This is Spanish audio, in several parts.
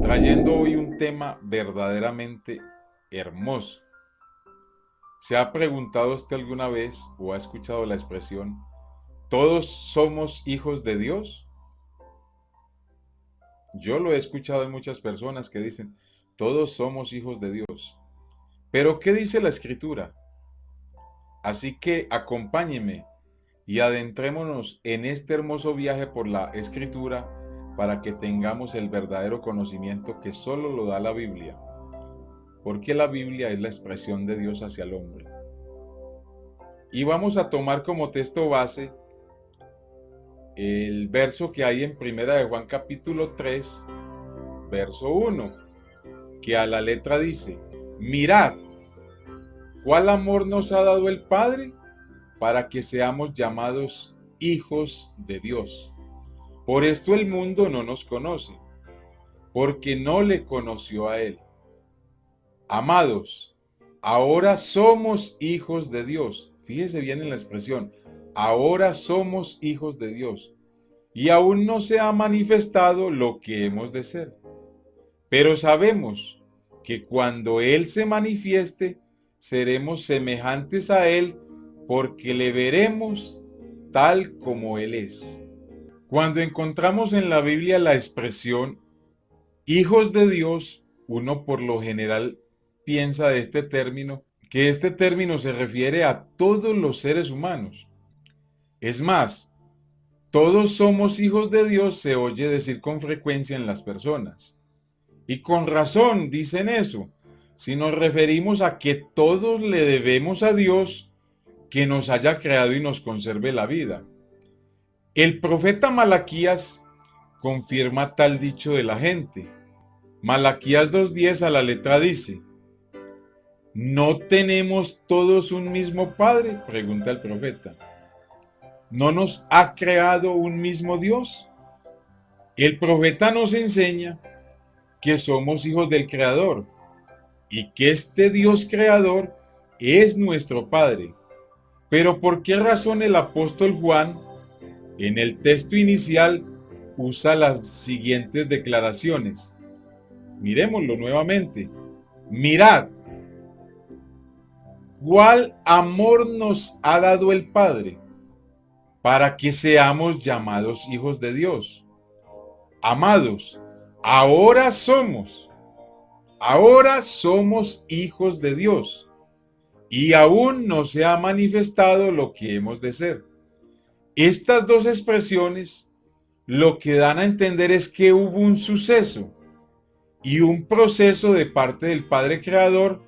Trayendo hoy un tema verdaderamente hermoso. ¿Se ha preguntado usted alguna vez o ha escuchado la expresión, ¿todos somos hijos de Dios? Yo lo he escuchado en muchas personas que dicen, todos somos hijos de Dios. Pero ¿qué dice la Escritura? Así que acompáñenme y adentrémonos en este hermoso viaje por la Escritura para que tengamos el verdadero conocimiento que solo lo da la Biblia. Porque la Biblia es la expresión de Dios hacia el hombre. Y vamos a tomar como texto base el verso que hay en Primera de Juan capítulo 3, verso 1, que a la letra dice, mirad, cuál amor nos ha dado el Padre para que seamos llamados hijos de Dios. Por esto el mundo no nos conoce, porque no le conoció a Él. Amados, ahora somos hijos de Dios. Fíjese bien en la expresión, ahora somos hijos de Dios. Y aún no se ha manifestado lo que hemos de ser. Pero sabemos que cuando Él se manifieste, seremos semejantes a Él, porque le veremos tal como Él es. Cuando encontramos en la Biblia la expresión hijos de Dios, uno por lo general piensa de este término, que este término se refiere a todos los seres humanos. Es más, todos somos hijos de Dios se oye decir con frecuencia en las personas. Y con razón dicen eso, si nos referimos a que todos le debemos a Dios que nos haya creado y nos conserve la vida. El profeta Malaquías confirma tal dicho de la gente. Malaquías 2:10 a la letra dice, ¿no tenemos todos un mismo Padre? Pregunta el profeta. ¿No nos ha creado un mismo Dios? El profeta nos enseña que somos hijos del Creador y que este Dios creador es nuestro Padre. Pero ¿por qué razón el apóstol Juan en el texto inicial usa las siguientes declaraciones? Miremoslo nuevamente. Mirad, ¿cuál amor nos ha dado el Padre para que seamos llamados hijos de Dios? Amados, ahora somos hijos de Dios y aún no se ha manifestado lo que hemos de ser. Estas dos expresiones lo que dan a entender es que hubo un suceso y un proceso de parte del Padre Creador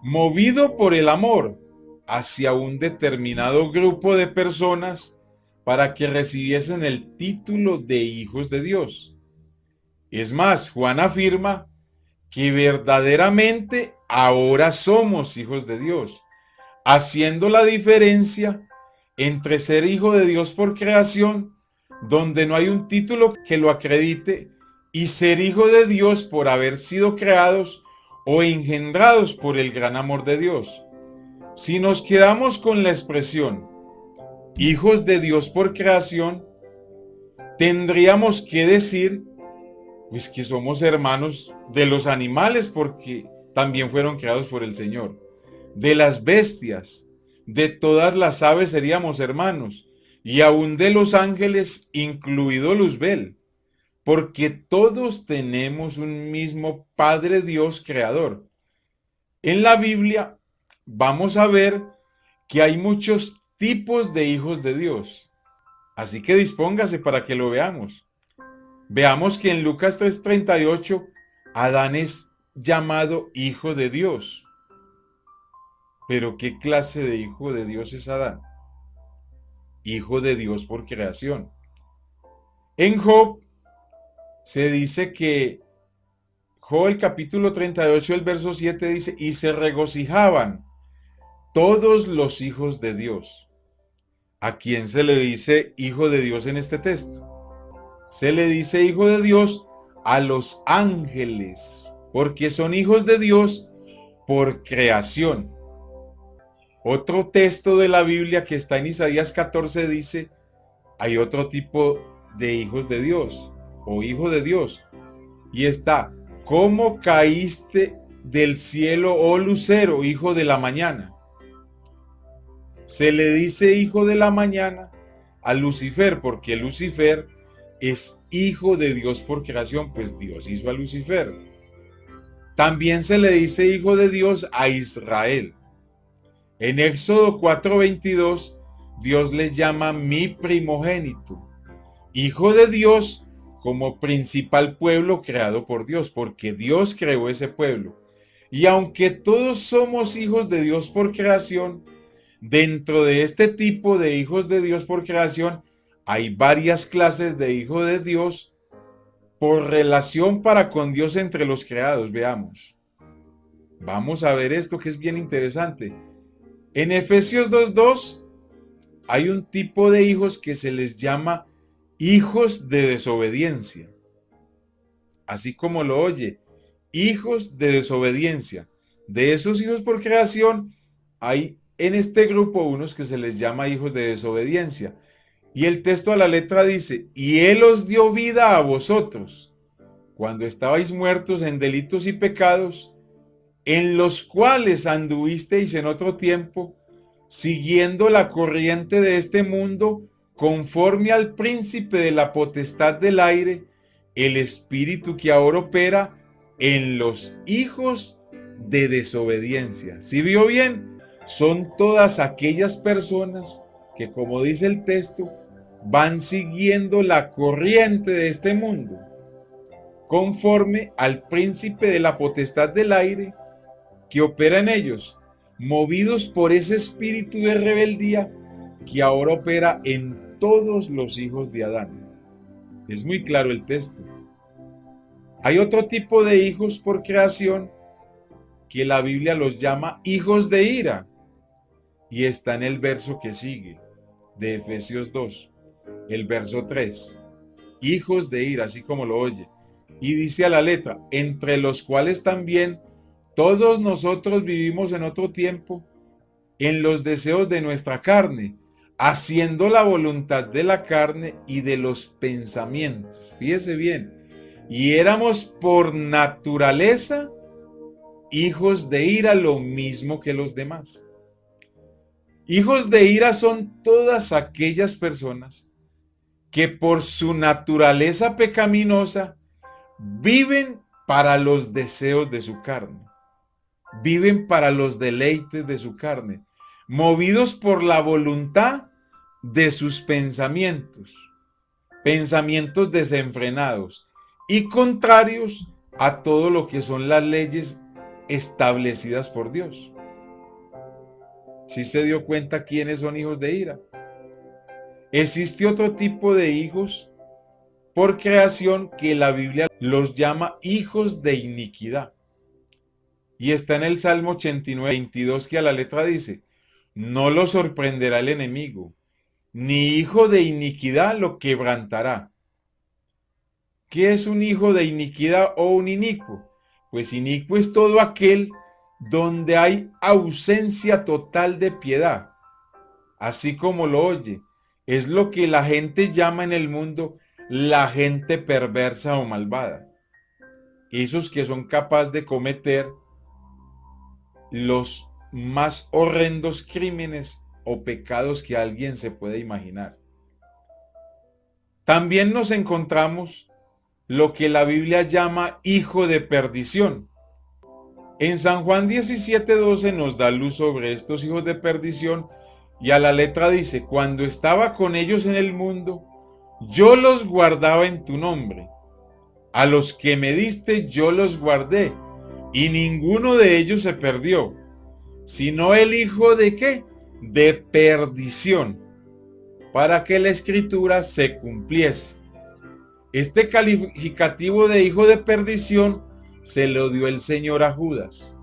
movido por el amor hacia un determinado grupo de personas para que recibiesen el título de hijos de Dios. Es más, Juan afirma que verdaderamente ahora somos hijos de Dios, haciendo la diferencia entre ser hijo de Dios por creación, donde no hay un título que lo acredite, y ser hijo de Dios por haber sido creados o engendrados por el gran amor de Dios. Si nos quedamos con la expresión hijos de Dios por creación, tendríamos que decir pues que somos hermanos de los animales porque también fueron creados por el Señor, de las bestias, de todas las aves seríamos hermanos, y aún de los ángeles, incluido Luzbel, porque todos tenemos un mismo Padre Dios creador. En la Biblia vamos a ver que hay muchos tipos de hijos de Dios, así que dispóngase para que lo veamos. Veamos que en Lucas 3:38, Adán es llamado hijo de Dios. Pero ¿qué clase de hijo de Dios es Adán? Hijo de Dios por creación. En Job se dice que Job el capítulo 38, el verso 7 dice, y se regocijaban todos los hijos de Dios. ¿A quién se le dice hijo de Dios en este texto? Se le dice hijo de Dios a los ángeles, porque son hijos de Dios por creación. Otro texto de la Biblia que está en Isaías 14 dice, hay otro tipo de hijos de Dios o hijo de Dios. Y está, ¿cómo caíste del cielo, oh lucero, hijo de la mañana? Se le dice hijo de la mañana a Lucifer, porque Lucifer es hijo de Dios por creación, pues Dios hizo a Lucifer. También se le dice hijo de Dios a Israel. En Éxodo 4:22, Dios les llama mi primogénito, hijo de Dios como principal pueblo creado por Dios, porque Dios creó ese pueblo. Y aunque todos somos hijos de Dios por creación, dentro de este tipo de hijos de Dios por creación, hay varias clases de hijos de Dios por relación para con Dios entre los creados. Veamos. Vamos a ver esto que es bien interesante. En Efesios 2:2 hay un tipo de hijos que se les llama hijos de desobediencia. Así como lo oye, hijos de desobediencia. De esos hijos por creación, hay en este grupo unos que se les llama hijos de desobediencia. Y el texto a la letra dice, y Él os dio vida a vosotros, cuando estabais muertos en delitos y pecados, en los cuales anduvisteis en otro tiempo, siguiendo la corriente de este mundo, conforme al príncipe de la potestad del aire, el espíritu que ahora opera en los hijos de desobediencia. ¿Sí vio bien? Son todas aquellas personas que, como dice el texto, van siguiendo la corriente de este mundo, conforme al príncipe de la potestad del aire que opera en ellos, movidos por ese espíritu de rebeldía que ahora opera en todos los hijos de Adán. Es muy claro el texto. Hay otro tipo de hijos por creación que la Biblia los llama hijos de ira, y está en el verso que sigue de Efesios 2, el verso 3. Hijos de ira, así como lo oye. Y dice a la letra, entre los cuales también todos nosotros vivimos en otro tiempo, en los deseos de nuestra carne, haciendo la voluntad de la carne y de los pensamientos. Fíjese bien. Y éramos por naturaleza hijos de ira, lo mismo que los demás. Hijos de ira son todas aquellas personas que por su naturaleza pecaminosa viven para los deseos de su carne. Viven para los deleites de su carne, movidos por la voluntad de sus pensamientos, pensamientos desenfrenados y contrarios a todo lo que son las leyes establecidas por Dios. ¿Sí se dio cuenta quiénes son hijos de ira? Existe otro tipo de hijos por creación que la Biblia los llama hijos de iniquidad. Y está en el Salmo 89:22 que a la letra dice, no lo sorprenderá el enemigo, ni hijo de iniquidad lo quebrantará. ¿Qué es un hijo de iniquidad o un inicuo? Pues inicuo es todo aquel donde hay ausencia total de piedad. Así como lo oye, es lo que la gente llama en el mundo la gente perversa o malvada. Esos que son capaces de cometer los más horrendos crímenes o pecados que alguien se puede imaginar. También nos encontramos lo que la Biblia llama hijo de perdición. En San Juan 17:12 nos da luz sobre estos hijos de perdición y a la letra dice, cuando estaba con ellos en el mundo, yo los guardaba en tu nombre. A los que me diste yo los guardé y ninguno de ellos se perdió, sino el hijo de ¿qué? De perdición, para que la escritura se cumpliese. Este calificativo de hijo de perdición se lo dio el Señor a Judas,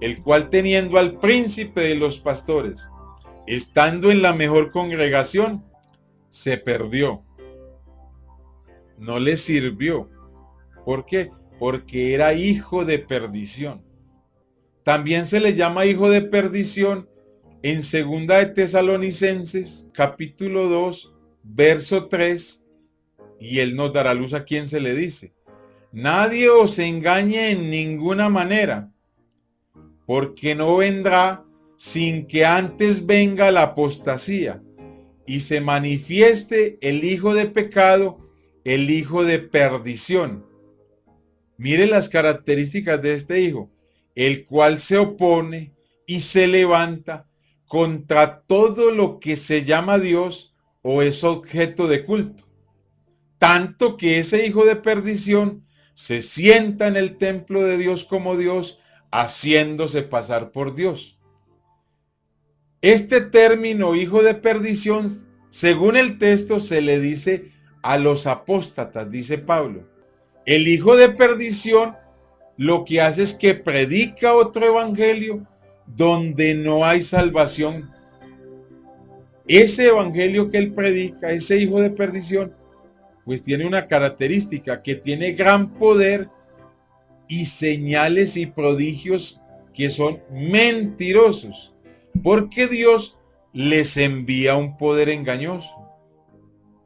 el cual teniendo al príncipe de los pastores, estando en la mejor congregación, se perdió. No le sirvió. ¿Por qué? Porque era hijo de perdición. También se le llama hijo de perdición en 2 de Tesalonicenses, capítulo 2, verso 3, y él nos dará luz a quien se le dice: nadie os engañe en ninguna manera, porque no vendrá sin que antes venga la apostasía y se manifieste el hijo de pecado, el hijo de perdición. Mire las características de este hijo, el cual se opone y se levanta contra todo lo que se llama Dios o es objeto de culto. Tanto que ese hijo de perdición se sienta en el templo de Dios como Dios, haciéndose pasar por Dios. Este término hijo de perdición, según el texto, se le dice a los apóstatas, dice Pablo. El hijo de perdición lo que hace es que predica otro evangelio donde no hay salvación. Ese evangelio que él predica, ese hijo de perdición, pues tiene una característica, que tiene gran poder y señales y prodigios que son mentirosos, porque Dios les envía un poder engañoso.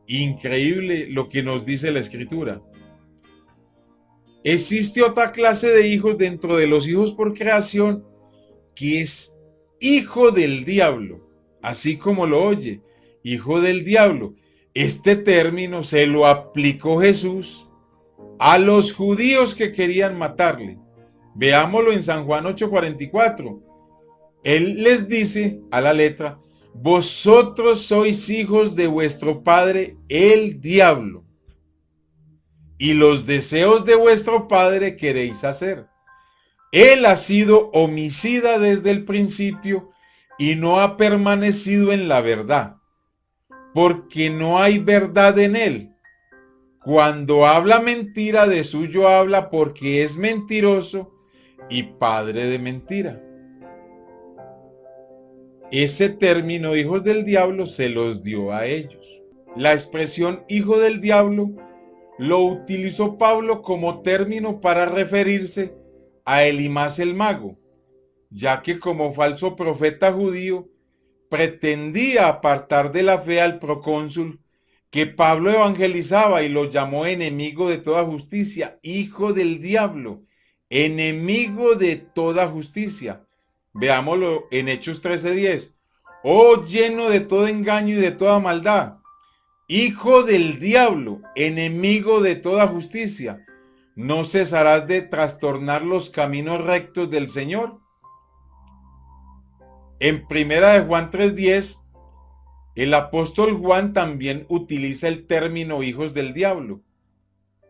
Increíble lo que nos dice la Escritura. Existe otra clase de hijos dentro de los hijos por creación, que es hijo del diablo, así como lo oye, hijo del diablo. Este término se lo aplicó Jesús a los judíos que querían matarle. Veámoslo en San Juan 8:44. Él les dice a la letra: vosotros sois hijos de vuestro padre el diablo, y los deseos de vuestro padre queréis hacer. Él ha sido homicida desde el principio y no ha permanecido en la verdad, porque no hay verdad en él. Cuando habla mentira, de suyo habla, porque es mentiroso y padre de mentira. Ese término, hijos del diablo, se los dio a ellos. La expresión hijo del diablo lo utilizó Pablo como término para referirse a Elimás el mago, ya que como falso profeta judío pretendía apartar de la fe al procónsul que Pablo evangelizaba, y lo llamó enemigo de toda justicia, hijo del diablo, enemigo de toda justicia. Veámoslo en Hechos 13:10. Oh, lleno de todo engaño y de toda maldad, hijo del diablo, enemigo de toda justicia, ¿no cesarás de trastornar los caminos rectos del Señor? En 1 Juan 3:10, el apóstol Juan también utiliza el término hijos del diablo,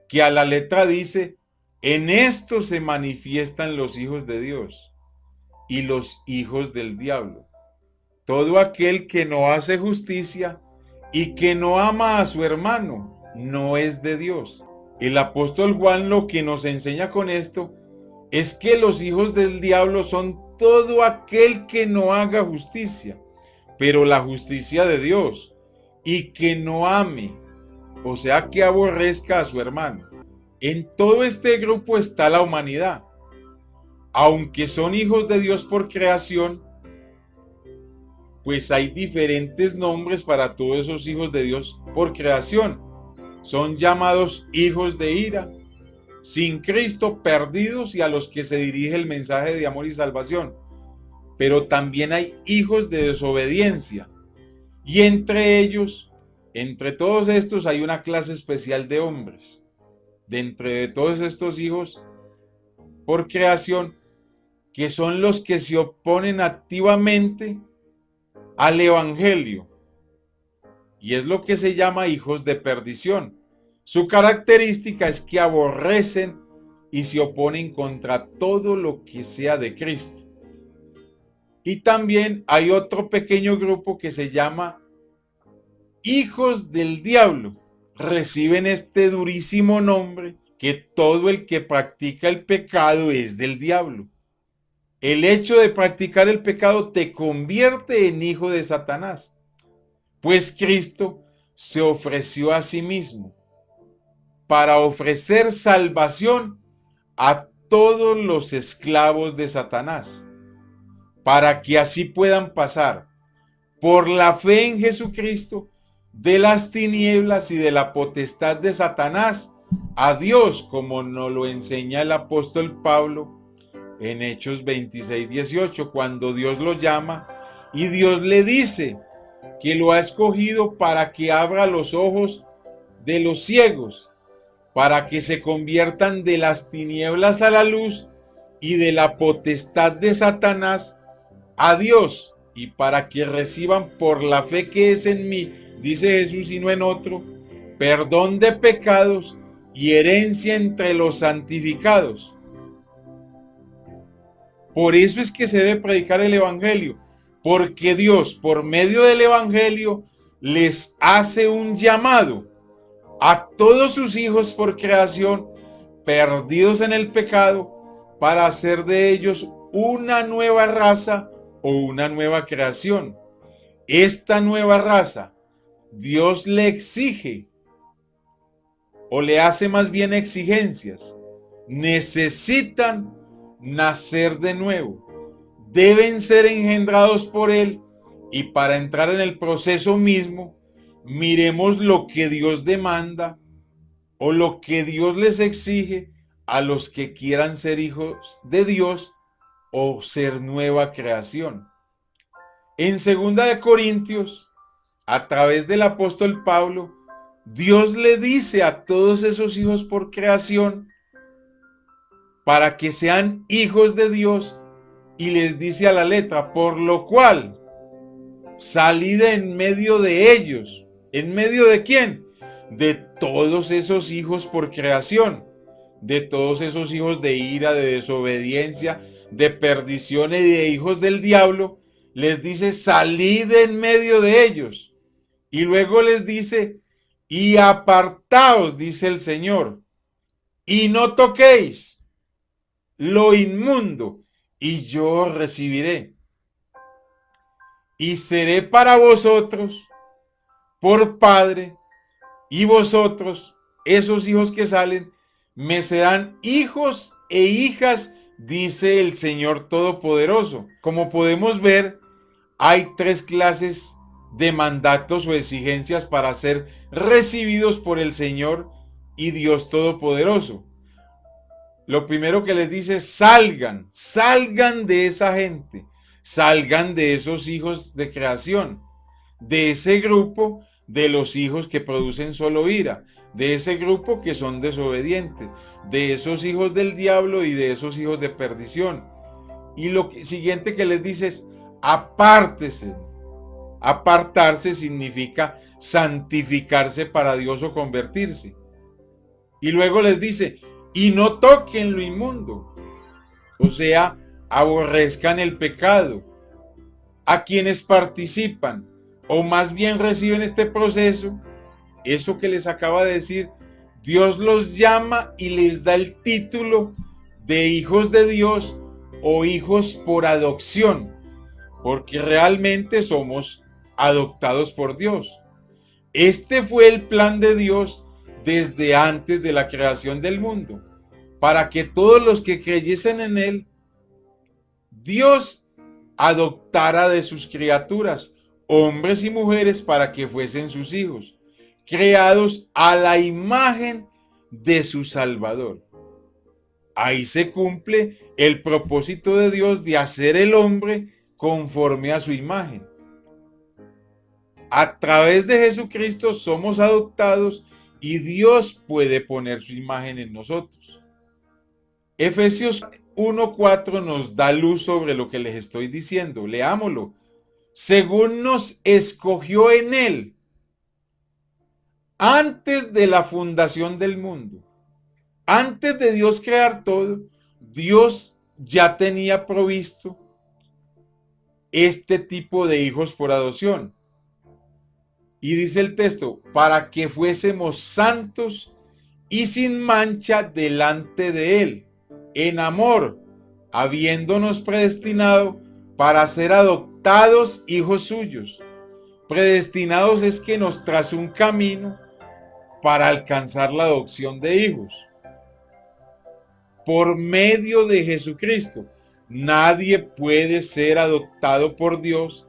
que a la letra dice: en esto se manifiestan los hijos de Dios y los hijos del diablo. Todo aquel que no hace justicia y que no ama a su hermano no es de Dios. El apóstol Juan lo que nos enseña con esto es que los hijos del diablo son todo aquel que no haga justicia, pero la justicia de Dios, y que no ame, o sea, que aborrezca a su hermano. En todo este grupo está la humanidad. Aunque son hijos de Dios por creación, pues hay diferentes nombres para todos esos hijos de Dios por creación. Son llamados hijos de ira, sin Cristo, perdidos, y a los que se dirige el mensaje de amor y salvación. Pero también hay hijos de desobediencia, y entre ellos, entre todos estos, hay una clase especial de hombres. De entre todos estos hijos por creación, que son los que se oponen activamente al evangelio, y es lo que se llama hijos de perdición. Su característica es que aborrecen y se oponen contra todo lo que sea de Cristo. Y también hay otro pequeño grupo que se llama hijos del diablo. Reciben este durísimo nombre, que todo el que practica el pecado es del diablo. El hecho de practicar el pecado te convierte en hijo de Satanás, pues Cristo se ofreció a sí mismo para ofrecer salvación a todos los esclavos de Satanás, para que así puedan pasar por la fe en Jesucristo de las tinieblas y de la potestad de Satanás a Dios, como nos lo enseña el apóstol Pablo en Hechos 26:18, cuando Dios lo llama y Dios le dice que lo ha escogido para que abra los ojos de los ciegos, para que se conviertan de las tinieblas a la luz y de la potestad de Satanás a Dios, y para que reciban por la fe que es en mí, dice Jesús y no en otro, perdón de pecados y herencia entre los santificados. Por eso es que se debe predicar el evangelio, porque Dios, por medio del evangelio, les hace un llamado a todos sus hijos por creación, perdidos en el pecado, para hacer de ellos una nueva raza o una nueva creación. Esta nueva raza, Dios le exige, o le hace más bien exigencias. Necesitan nacer de nuevo. Deben ser engendrados por Él, y para entrar en el proceso mismo, miremos lo que Dios demanda o lo que Dios les exige a los que quieran ser hijos de Dios o ser nueva creación. En 2 Corintios, a través del apóstol Pablo, Dios le dice a todos esos hijos por creación para que sean hijos de Dios, y les dice a la letra: por lo cual salid en medio de ellos. ¿En medio de quién? De todos esos hijos por creación, de todos esos hijos de ira, de desobediencia, de perdición y de hijos del diablo. Les dice: salid en medio de ellos. Y luego les dice: y apartaos, dice el Señor, y no toquéis lo inmundo, y yo os recibiré. Y seré para vosotros por Padre, y vosotros, esos hijos que salen, me serán hijos e hijas, dice el Señor Todopoderoso. Como podemos ver, hay 3 clases de mandatos o exigencias para ser recibidos por el Señor y Dios Todopoderoso. Lo primero que les dice: salgan de esa gente, salgan de esos hijos de creación, de ese grupo de los hijos que producen solo ira, de ese grupo que son desobedientes, de esos hijos del diablo y de esos hijos de perdición. Y lo siguiente que les dice es: apártese. Apartarse significa santificarse para Dios o convertirse. Y luego les dice: y no toquen lo inmundo, o sea, aborrezcan el pecado. A quienes participan, o más bien reciben este proceso, eso que les acaba de decir, Dios los llama y les da el título de hijos de Dios o hijos por adopción, porque realmente somos adoptados por Dios. Este fue el plan de Dios desde antes de la creación del mundo, para que todos los que creyesen en Él, Dios adoptara de sus criaturas, hombres y mujeres, para que fuesen sus hijos, creados a la imagen de su Salvador. Ahí se cumple el propósito de Dios de hacer el hombre conforme a su imagen. A través de Jesucristo somos adoptados y Dios puede poner su imagen en nosotros. Efesios 1:4 nos da luz sobre lo que les estoy diciendo. Leámoslo. Según nos escogió en Él antes de la fundación del mundo. Antes de Dios crear todo, Dios ya tenía provisto este tipo de hijos por adopción. Y dice el texto: para que fuésemos santos y sin mancha delante de Él, en amor, habiéndonos predestinado para ser adoptados hijos suyos. Predestinados es que nos traza un camino para alcanzar la adopción de hijos. Por medio de Jesucristo. Nadie puede ser adoptado por Dios.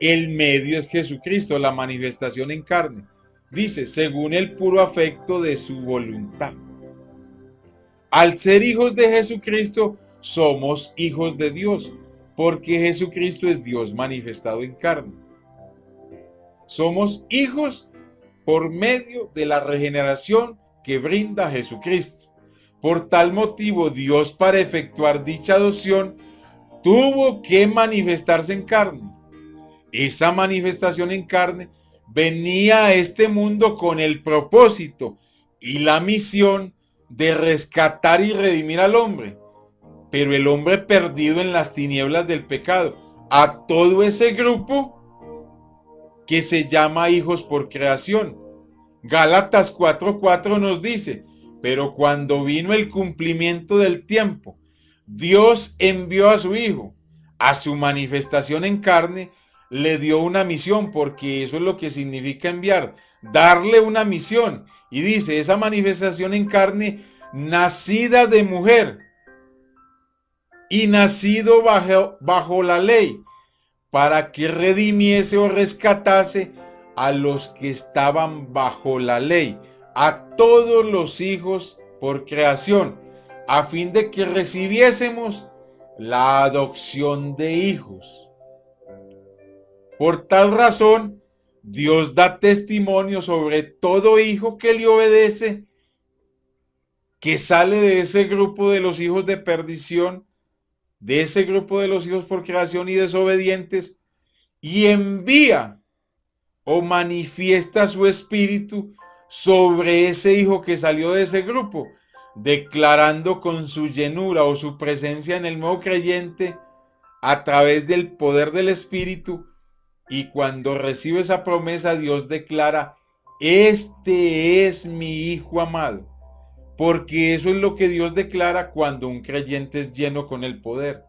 El medio es Jesucristo, la manifestación en carne. Dice, según el puro afecto de su voluntad. Al ser hijos de Jesucristo, somos hijos de Dios, porque Jesucristo es Dios manifestado en carne. Somos hijos por medio de la regeneración que brinda Jesucristo. Por tal motivo, Dios, para efectuar dicha adopción, tuvo que manifestarse en carne. Esa manifestación en carne venía a este mundo con el propósito y la misión de rescatar y redimir al hombre. Pero el hombre perdido en las tinieblas del pecado, a todo ese grupo que se llama hijos por creación. Gálatas 4:4 nos dice, pero cuando vino el cumplimiento del tiempo, Dios envió a su Hijo, a su manifestación en carne, le dio una misión, porque eso es lo que significa enviar, darle una misión. Y dice, esa manifestación en carne, nacida de mujer y nacido bajo la ley, para que redimiese o rescatase a los que estaban bajo la ley, a todos los hijos por creación, a fin de que recibiésemos la adopción de hijos. Por tal razón, Dios da testimonio sobre todo hijo que le obedece, que sale de ese grupo de los hijos de perdición, de ese grupo de los hijos por creación y desobedientes, y envía o manifiesta su espíritu sobre ese hijo que salió de ese grupo, declarando con su llenura o su presencia en el nuevo creyente a través del poder del espíritu. Y cuando recibe esa promesa, Dios declara, este es mi hijo amado, porque eso es lo que Dios declara cuando un creyente es lleno con el poder,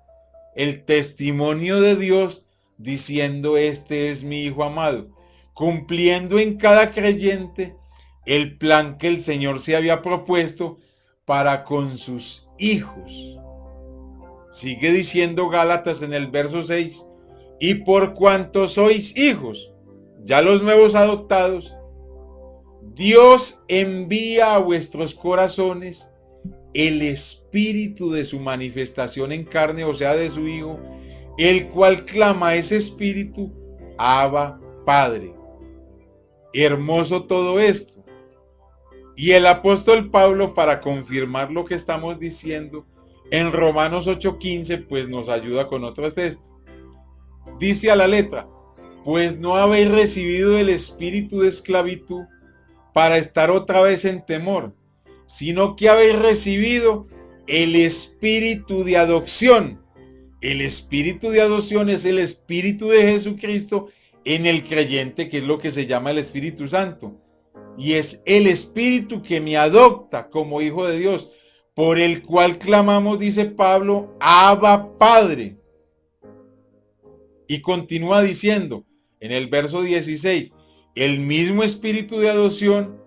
el testimonio de Dios diciendo, este es mi hijo amado, cumpliendo en cada creyente el plan que el Señor se había propuesto para con sus hijos. Sigue diciendo Gálatas en el verso 6, y por cuanto sois hijos, ya los nuevos adoptados, Dios envía a vuestros corazones el espíritu de su manifestación en carne, o sea, de su Hijo, el cual clama a ese espíritu, Abba, Padre. Hermoso todo esto. Y el apóstol Pablo, para confirmar lo que estamos diciendo, en Romanos 8:15, pues nos ayuda con otro texto. Dice a la letra, pues no habéis recibido el espíritu de esclavitud para estar otra vez en temor, sino que habéis recibido el espíritu de adopción. El espíritu de adopción es el espíritu de Jesucristo en el creyente, que es lo que se llama el Espíritu Santo. Y es el espíritu que me adopta como hijo de Dios, por el cual clamamos, dice Pablo, Abba, Padre. Y continúa diciendo en el verso 16, el mismo espíritu de adopción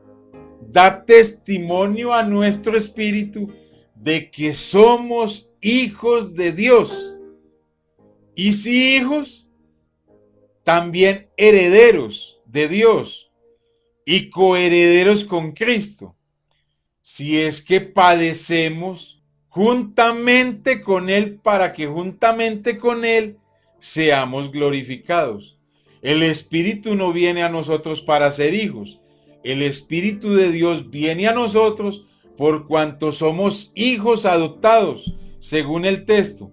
da testimonio a nuestro espíritu de que somos hijos de Dios. Y si hijos, también herederos de Dios y coherederos con Cristo, si es que padecemos juntamente con Él, para que juntamente con Él seamos glorificados. El Espíritu no viene a nosotros para ser hijos. El Espíritu de Dios viene a nosotros por cuanto somos hijos adoptados, según el texto.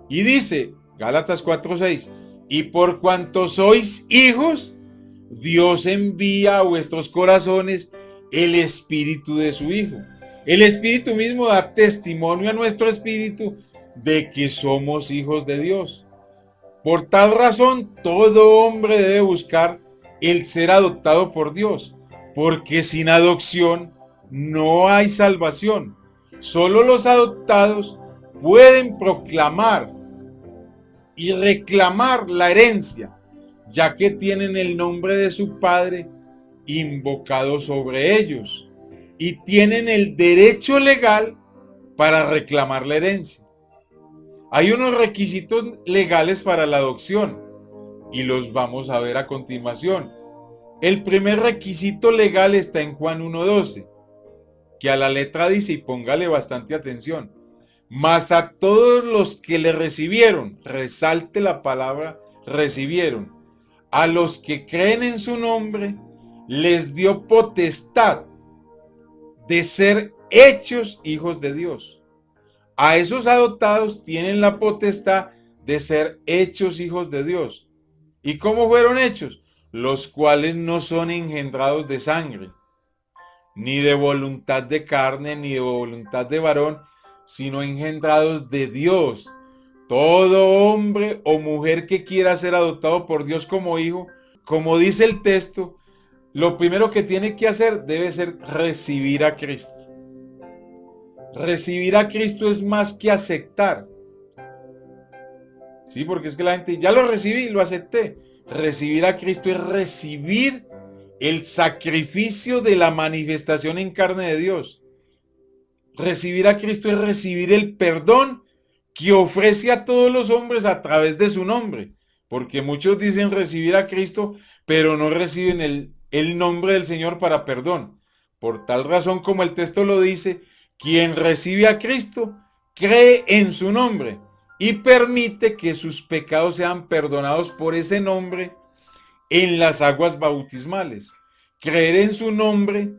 Y dice, Gálatas 4:6, y por cuanto sois hijos, Dios envía a vuestros corazones el Espíritu de su Hijo. El Espíritu mismo da testimonio a nuestro espíritu de que somos hijos de Dios. Por tal razón, todo hombre debe buscar el ser adoptado por Dios, porque sin adopción no hay salvación. Solo los adoptados pueden proclamar y reclamar la herencia, ya que tienen el nombre de su padre invocado sobre ellos y tienen el derecho legal para reclamar la herencia. Hay unos requisitos legales para la adopción y los vamos a ver a continuación. El primer requisito legal está en Juan 1:12, que a la letra dice, y póngale bastante atención, mas a todos los que le recibieron, resalte la palabra recibieron, a los que creen en su nombre, les dio potestad de ser hechos hijos de Dios. A esos adoptados tienen la potestad de ser hechos hijos de Dios. ¿Y cómo fueron hechos? Los cuales no son engendrados de sangre, ni de voluntad de carne, ni de voluntad de varón, sino engendrados de Dios. Todo hombre o mujer que quiera ser adoptado por Dios como hijo, como dice el texto, lo primero que tiene que hacer debe ser recibir a Cristo. Recibir a Cristo es más que aceptar. Sí, porque es que la gente, ya lo recibí, lo acepté. Recibir a Cristo es recibir el sacrificio de la manifestación en carne de Dios. Recibir a Cristo es recibir el perdón que ofrece a todos los hombres a través de su nombre. Porque muchos dicen recibir a Cristo, pero no reciben el nombre del Señor para perdón. Por tal razón, como el texto lo dice, quien recibe a Cristo cree en su nombre y permite que sus pecados sean perdonados por ese nombre en las aguas bautismales. Creer en su nombre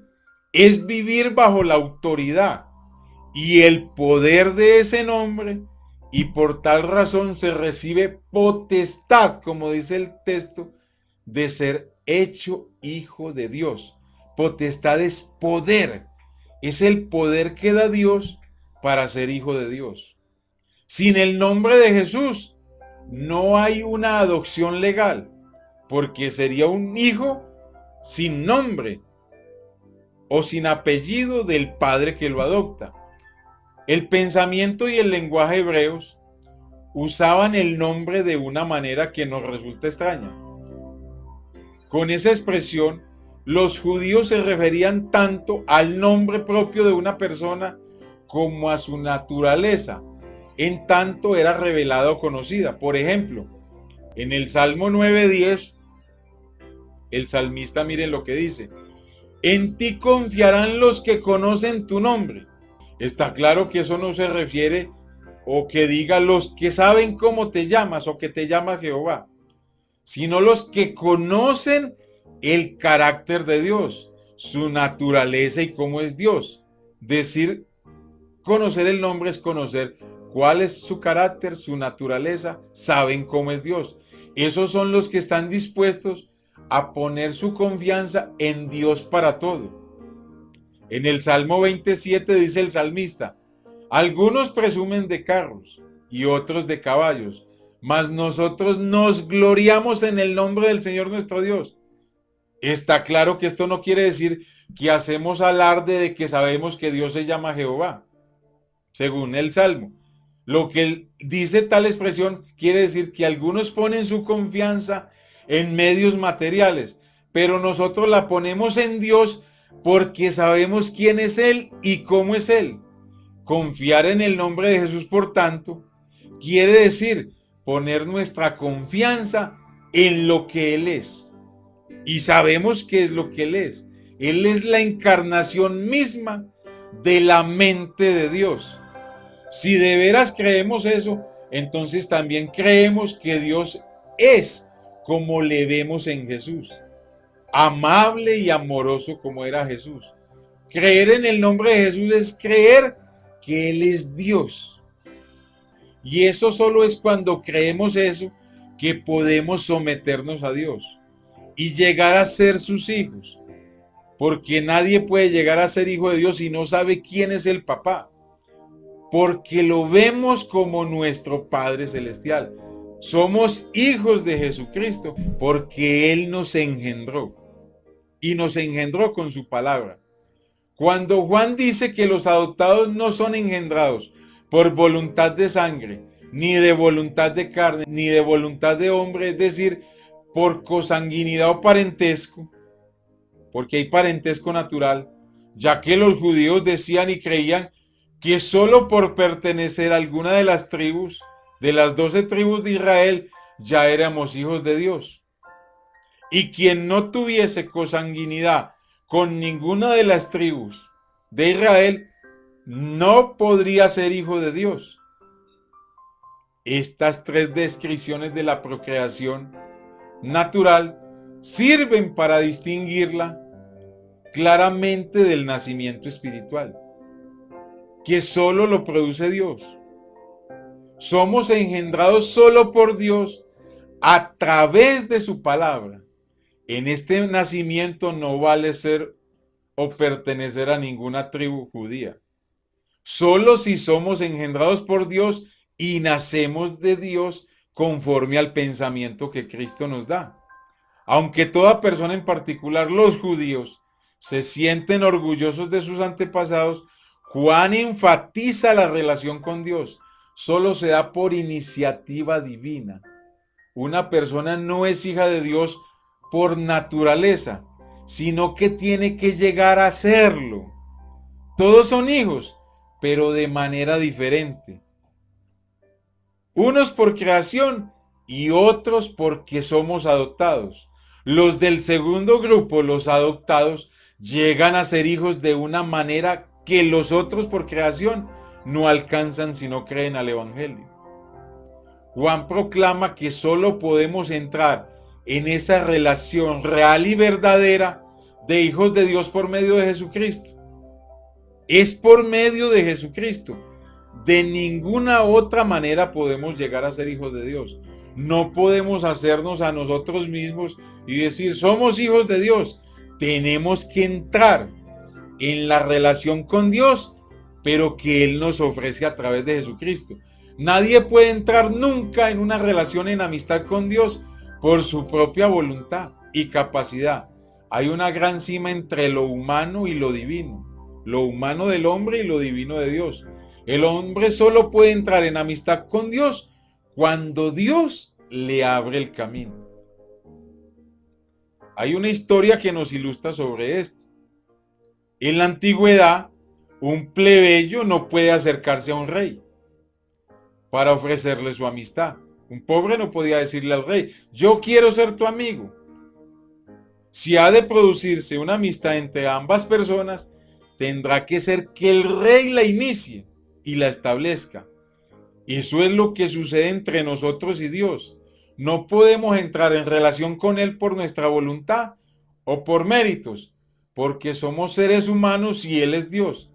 es vivir bajo la autoridad y el poder de ese nombre, y por tal razón se recibe potestad, como dice el texto, de ser hecho hijo de Dios. Potestad es poder, es el poder que da Dios para ser hijo de Dios. Sin el nombre de Jesús no hay una adopción legal, porque sería un hijo sin nombre o sin apellido del padre que lo adopta. El pensamiento y el lenguaje hebreos usaban el nombre de una manera que nos resulta extraña. Con esa expresión, los judíos se referían tanto al nombre propio de una persona como a su naturaleza, en tanto era revelada o conocida. Por ejemplo, en el Salmo 9:10, el salmista, miren lo que dice: en ti confiarán los que conocen tu nombre. Está claro que eso no se refiere o que diga los que saben cómo te llamas o que te llama Jehová, sino los que conocen el carácter de Dios, su naturaleza y cómo es Dios. Decir conocer el nombre es conocer cuál es su carácter, su naturaleza, saben cómo es Dios. Esos son los que están dispuestos a poner su confianza en Dios para todo. En el Salmo 27 dice el salmista: algunos presumen de carros y otros de caballos, mas nosotros nos gloriamos en el nombre del Señor nuestro Dios. Está claro que esto no quiere decir que hacemos alarde de que sabemos que Dios se llama Jehová, según el Salmo. Lo que dice tal expresión quiere decir que algunos ponen su confianza en medios materiales, pero nosotros la ponemos en Dios porque sabemos quién es Él y cómo es Él. Confiar en el nombre de Jesús, por tanto, quiere decir poner nuestra confianza en lo que Él es. Y sabemos qué es lo que Él es. Él es la encarnación misma de la mente de Dios. Si de veras creemos eso, entonces también creemos que Dios es como le vemos en Jesús. Amable y amoroso como era Jesús. Creer en el nombre de Jesús es creer que Él es Dios. Y eso solo es cuando creemos eso que podemos someternos a Dios y llegar a ser sus hijos. Porque nadie puede llegar a ser hijo de Dios si no sabe quién es el papá. Porque lo vemos como nuestro Padre Celestial. Somos hijos de Jesucristo porque Él nos engendró. Y nos engendró con su palabra. Cuando Juan dice que los adoptados no son engendrados por voluntad de sangre, ni de voluntad de carne, ni de voluntad de hombre, es decir, por consanguinidad o parentesco, porque hay parentesco natural, ya que los judíos decían y creían que solo por pertenecer a alguna de las tribus, de las 12 tribus de Israel, ya éramos hijos de Dios. Y quien no tuviese consanguinidad con ninguna de las tribus de Israel, no podría ser hijo de Dios. Estas tres descripciones de la procreación natural sirven para distinguirla claramente del nacimiento espiritual, que solo lo produce Dios. Somos engendrados solo por Dios a través de su palabra. En este nacimiento no vale ser o pertenecer a ninguna tribu judía. Solo si somos engendrados por Dios y nacemos de Dios conforme al pensamiento que Cristo nos da. Aunque toda persona, en particular los judíos, se sienten orgullosos de sus antepasados, Juan enfatiza la relación con Dios. Solo se da por iniciativa divina. Una persona no es hija de Dios por naturaleza, sino que tiene que llegar a serlo. Todos son hijos, pero de manera diferente. Unos por creación y otros porque somos adoptados. Los del segundo grupo, los adoptados, llegan a ser hijos de una manera que los otros por creación no alcanzan si no creen al Evangelio. Juan proclama que solo podemos entrar en esa relación real y verdadera de hijos de Dios por medio de Jesucristo. Es por medio de Jesucristo. De ninguna otra manera podemos llegar a ser hijos de Dios. No podemos hacernos a nosotros mismos y decir, somos hijos de Dios. Tenemos que entrar en la relación con Dios, pero que Él nos ofrece a través de Jesucristo. Nadie puede entrar nunca en una relación en amistad con Dios por su propia voluntad y capacidad. Hay una gran cima entre lo humano y lo divino. Lo humano del hombre y lo divino de Dios. El hombre solo puede entrar en amistad con Dios cuando Dios le abre el camino. Hay una historia que nos ilustra sobre esto. En la antigüedad, un plebeyo no puede acercarse a un rey para ofrecerle su amistad. Un pobre no podía decirle al rey, yo quiero ser tu amigo. Si ha de producirse una amistad entre ambas personas, tendrá que ser que el rey la inicie y la establezca. Eso es lo que sucede entre nosotros y Dios. No podemos entrar en relación con Él por nuestra voluntad o por méritos, porque somos seres humanos y Él es Dios.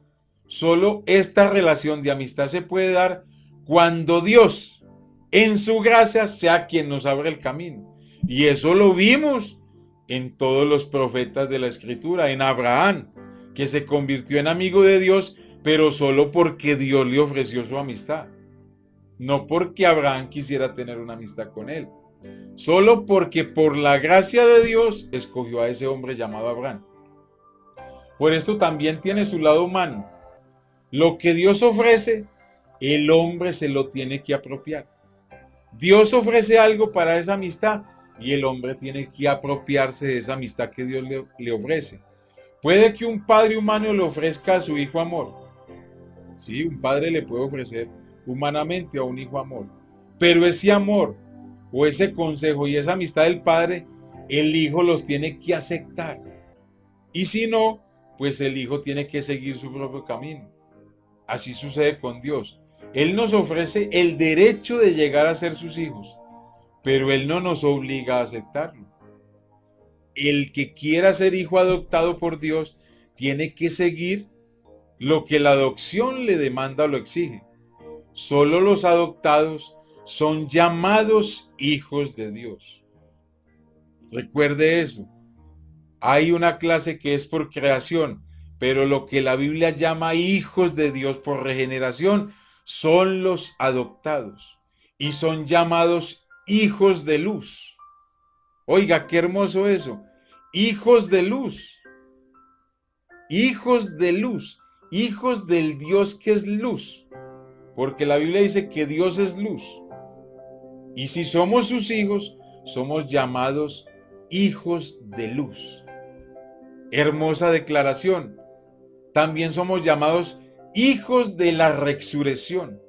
Solo esta relación de amistad se puede dar cuando Dios, en su gracia, sea quien nos abre el camino. Y eso lo vimos en todos los profetas de la Escritura, en Abraham, que se convirtió en amigo de Dios, pero solo porque Dios le ofreció su amistad. No porque Abraham quisiera tener una amistad con él, solo porque por la gracia de Dios escogió a ese hombre llamado Abraham. Por esto también tiene su lado humano. Lo que Dios ofrece, el hombre se lo tiene que apropiar. Dios ofrece algo para esa amistad y el hombre tiene que apropiarse de esa amistad que Dios le ofrece. Puede que un padre humano le ofrezca a su hijo amor. Sí, un padre le puede ofrecer humanamente a un hijo amor. Pero ese amor o ese consejo y esa amistad del padre, el hijo los tiene que aceptar. Y si no, pues el hijo tiene que seguir su propio camino. Así sucede con Dios. Él nos ofrece el derecho de llegar a ser sus hijos, pero Él no nos obliga a aceptarlo. El que quiera ser hijo adoptado por Dios tiene que seguir lo que la adopción le demanda o lo exige. Solo los adoptados son llamados hijos de Dios. Recuerde eso. Hay una clase que es por creación, pero lo que la Biblia llama hijos de Dios por regeneración son los adoptados y son llamados hijos de luz. Oiga, qué hermoso eso. Hijos de luz. Hijos de luz. Hijos del Dios que es luz. Porque la Biblia dice que Dios es luz. Y si somos sus hijos, somos llamados hijos de luz. Hermosa declaración. También somos llamados hijos de la resurrección.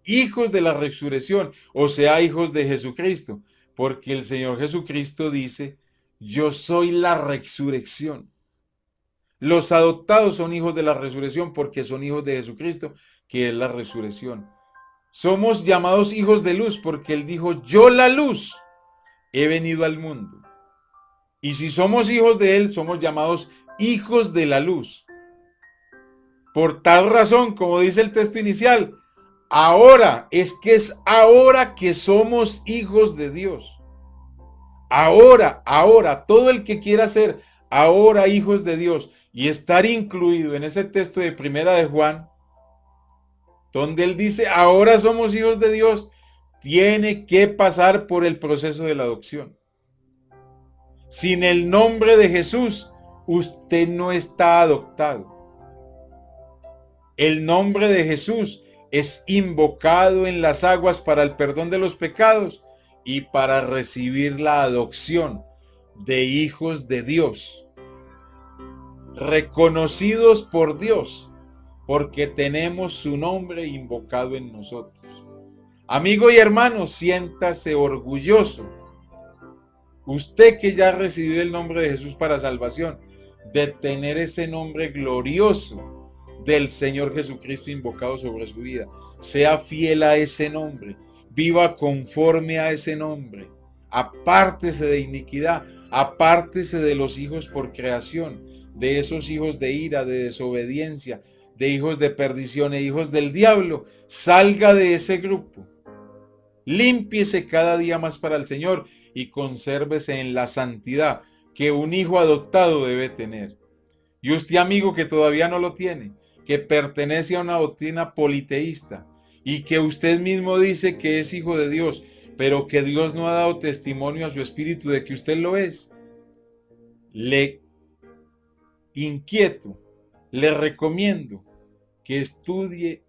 Hijos de la resurrección, o sea, hijos de Jesucristo, porque el Señor Jesucristo dice, yo soy la resurrección. Los adoptados son hijos de la resurrección porque son hijos de Jesucristo, que es la resurrección. Somos llamados hijos de luz porque Él dijo, yo la luz he venido al mundo. Y si somos hijos de Él, somos llamados hijos de la luz. Por tal razón, como dice el texto inicial, ahora es ahora que somos hijos de Dios. Ahora, todo el que quiera ser ahora hijos de Dios y estar incluido en ese texto de Primera de Juan, donde él dice, ahora somos hijos de Dios, tiene que pasar por el proceso de la adopción. Sin el nombre de Jesús, usted no está adoptado. El nombre de Jesús es invocado en las aguas para el perdón de los pecados y para recibir la adopción de hijos de Dios, reconocidos por Dios, porque tenemos su nombre invocado en nosotros. Amigo y hermano, siéntase orgulloso. Usted que ya ha recibido el nombre de Jesús para salvación, de tener ese nombre glorioso del Señor Jesucristo invocado sobre su vida. Sea fiel a ese nombre, viva conforme a ese nombre, apártese de iniquidad, apártese de los hijos por creación, de esos hijos de ira, de desobediencia, de hijos de perdición e hijos del diablo. Salga de ese grupo, límpiese cada día más para el Señor y consérvese en la santidad que un hijo adoptado debe tener. Y usted, amigo, que todavía no lo tiene, que pertenece a una doctrina politeísta y que usted mismo dice que es hijo de Dios, pero que Dios no ha dado testimonio a su espíritu de que usted lo es, le inquieto, le recomiendo que estudie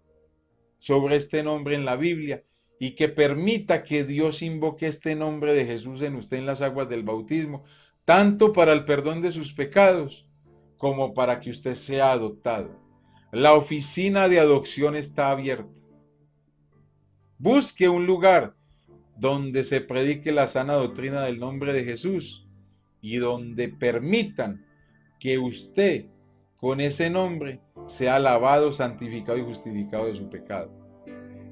sobre este nombre en la Biblia y que permita que Dios invoque este nombre de Jesús en usted en las aguas del bautismo, tanto para el perdón de sus pecados como para que usted sea adoptado. La oficina de adopción está abierta. Busque un lugar donde se predique la sana doctrina del nombre de Jesús y donde permitan que usted con ese nombre sea lavado, santificado y justificado de su pecado.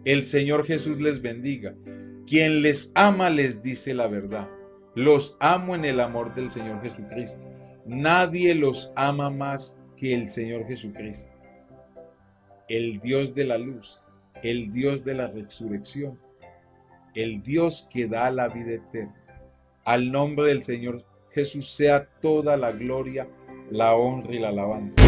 El Señor Jesús les bendiga. Quien les ama les dice la verdad. Los amo en el amor del Señor Jesucristo. Nadie los ama más que el Señor Jesucristo, el Dios de la luz, el Dios de la resurrección, el Dios que da la vida eterna. Al nombre del Señor Jesús sea toda la gloria, la honra y la alabanza.